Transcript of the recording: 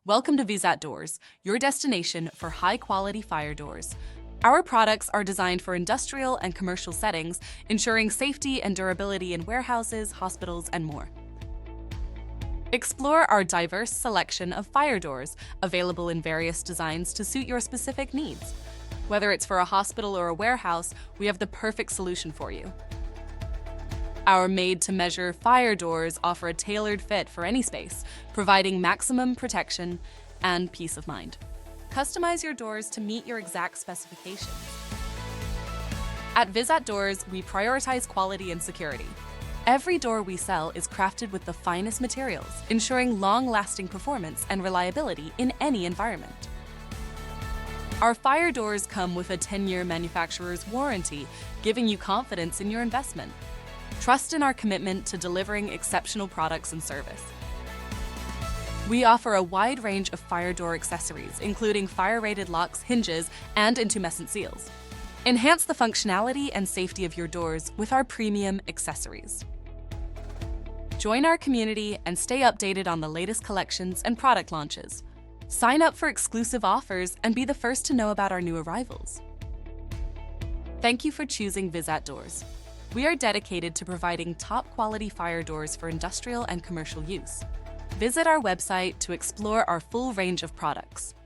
Welcome to Vizat Doors, your destination for high-quality fire doors. Our products are designed for industrial and commercial settings, ensuring safety and durability in warehouses, hospitals, and more. Explore our diverse selection of fire doors, available in various designs to suit your specific needs. Whether it's for a hospital or a warehouse, we have the perfect solution for you. Our made-to-measure fire doors offer a tailored fit for any space, providing maximum protection and peace of mind. Customize your doors to meet your exact specifications. At Vizat Doors, we prioritize quality and security. Every door we sell is crafted with the finest materials, ensuring long-lasting performance and reliability in any environment. Our fire doors come with a 10-year manufacturer's warranty, giving you confidence in your investment. Trust in our commitment to delivering exceptional products and service. We offer a wide range of fire door accessories, including fire-rated locks, hinges, and intumescent seals. Enhance the functionality and safety of your doors with our premium accessories. Join our community and stay updated on the latest collections and product launches. Sign up for exclusive offers and be the first to know about our new arrivals. Thank you for choosing Vizat Doors. We are dedicated to providing top-quality fire doors for industrial and commercial use. Visit our website to explore our full range of products.